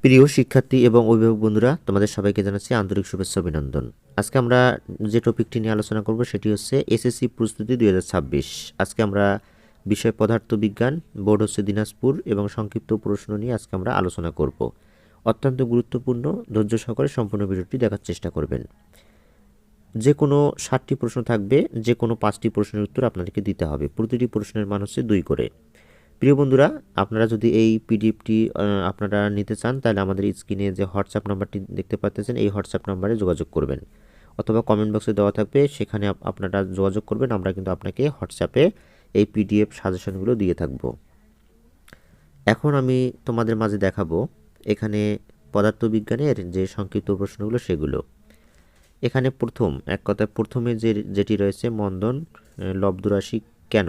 প্রিয় শিক্ষার্থী এবং অভিভাবক বন্ধুরা, তোমাদের সবাইকে জানাচ্ছি আন্তরিক শুভেচ্ছা অভিনন্দন। আজকে আমরা যে টপিকটি নিয়ে আলোচনা করব সেটি হচ্ছে এসএসসি প্রস্তুতি 2026। আজকে আমরা বিষয় পদার্থবিজ্ঞান, বোর্ড হচ্ছে দিনাজপুর এবং সংক্ষিপ্ত প্রশ্ন নিয়ে আজকে আমরা আলোচনা করব। অত্যন্ত গুরুত্বপূর্ণ, ধৈর্য সহকারে সম্পূর্ণ ভিডিওটি দেখার চেষ্টা করবেন। যে কোনো 60টি প্রশ্ন থাকবে, যে কোনো 5টি প্রশ্নের উত্তর আপনাদেরকে দিতে হবে। প্রতিটি প্রশ্নের মান হচ্ছে 2 করে। প্রিয় বন্ধুরা, আপনারা যদি এই পিডিএফটি আপনারা নিতে চান তাহলে আমাদের স্ক্রিনে যে হোয়াটসঅ্যাপ নাম্বারটি দেখতে পাচ্ছেন এই হোয়াটসঅ্যাপ নাম্বারে যোগাযোগ করবেন, অথবা কমেন্ট বক্সে দেওয়া থাকবে, সেখানে আপনারা যোগাযোগ করবেন। আমরা কিন্তু আপনাকে হোয়াটসঅ্যাপে এই পিডিএফ সাজেশনগুলো দিয়ে থাকব। এখন আমি তোমাদের মাঝে দেখাবো এখানে পদার্থবিজ্ঞানের যে সংক্ষিপ্ত প্রশ্নগুলো সেগুলো। এখানে এক কথায় প্রথমে যেটি রয়েছে, মন্দন লব্ধরাশি কেন,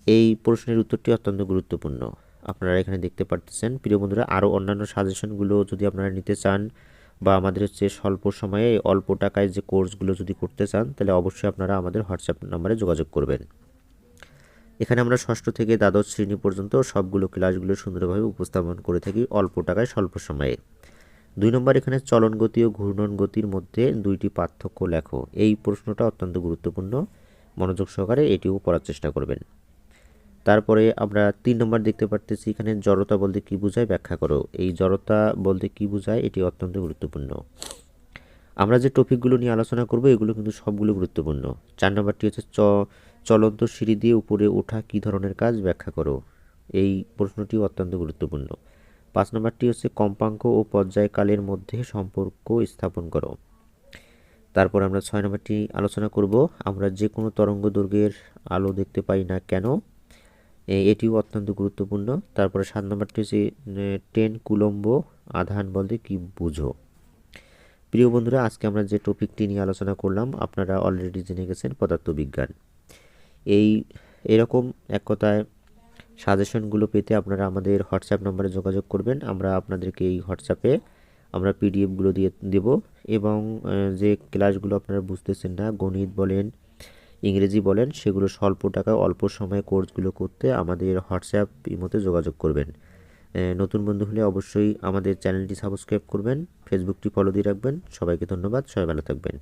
এই প্রশ্নের উত্তরটি অত্যন্ত গুরুত্বপূর্ণ। আপনারা এখানে দেখতে পারতেছেন। প্রিয় বন্ধুরা, আরও অন্যান্য সাজেশনগুলো যদি আপনারা নিতে চান বা আমাদের হচ্ছে স্বল্প সময়ে অল্প টাকায় যে কোর্সগুলো যদি করতে চান তাহলে অবশ্যই আপনারা আমাদের হোয়াটসঅ্যাপ নাম্বারে যোগাযোগ করবেন। এখানে আমরা ষষ্ঠ থেকে দ্বাদশ শ্রেণী পর্যন্ত সবগুলো ক্লাসগুলো সুন্দরভাবে উপস্থাপন করে থাকি অল্প টাকায় স্বল্প সময়ে। 2 নম্বর, এখানে চলন গতি ও ঘূর্ণন গতির মধ্যে 2টি পার্থক্য লেখো। এই প্রশ্নটা অত্যন্ত গুরুত্বপূর্ণ, মনোযোগ সহকারে এটিও পড়ার চেষ্টা করবেন। তারপরে আমরা 3 নম্বর দেখতে পারতেছি, এখানে জড়তা বলতে কী বোঝায় ব্যাখ্যা করো। এই জড়তা বলতে কী বোঝায় এটি অত্যন্ত গুরুত্বপূর্ণ। আমরা যে টপিকগুলো নিয়ে আলোচনা করব এগুলো কিন্তু সবগুলো গুরুত্বপূর্ণ। 4 নম্বরটি হচ্ছে চলন্ত সিঁড়ি দিয়ে উপরে ওঠা কী ধরনের কাজ ব্যাখ্যা করো। এই প্রশ্নটিও অত্যন্ত গুরুত্বপূর্ণ। 5 নম্বরটি হচ্ছে কম্পাঙ্ক ও পর্যায়কালের মধ্যে সম্পর্ক স্থাপন করো। তারপর আমরা 6 নম্বরটি আলোচনা করব, আমরা যে কোনো তরঙ্গ দৈর্ঘ্যের আলো দেখতে পাই না কেন, এটিও অত্যন্ত গুরুত্বপূর্ণ। তারপরে 7 নম্বরটি হচ্ছে 10 কুলম্ব আধান বলতে কি বুঝো। প্রিয় বন্ধুরা, আজকে আমরা যে টপিকটি নিয়ে আলোচনা করলাম আপনারা অলরেডি জেনে গেছেন, পদার্থবিজ্ঞান। এরকম এক কথায় সাজেশনগুলো পেতে আপনারা আমাদের হোয়াটসঅ্যাপ নম্বরে যোগাযোগ করবেন। আমরা আপনাদেরকে এই হোয়াটসঅ্যাপে আমরা পিডিএফগুলো দিয়ে দেব, এবং যে ক্লাসগুলো আপনারা বুঝতেছেন না, গণিত বলেন, ইংরেজি বলেন, সেগুলো স্বল্প টাকায় অল্প সময়ে কোর্সগুলো করতে আমাদের হোয়াটসঅ্যাপ ইমোতে যোগাযোগ করবেন। নতুন বন্ধু হলে অবশ্যই আমাদের চ্যানেলটি সাবস্ক্রাইব করবেন, ফেসবুকটি ফলো দিয়ে রাখবেন। সবাইকে ধন্যবাদ, সবাই ভালো থাকবেন।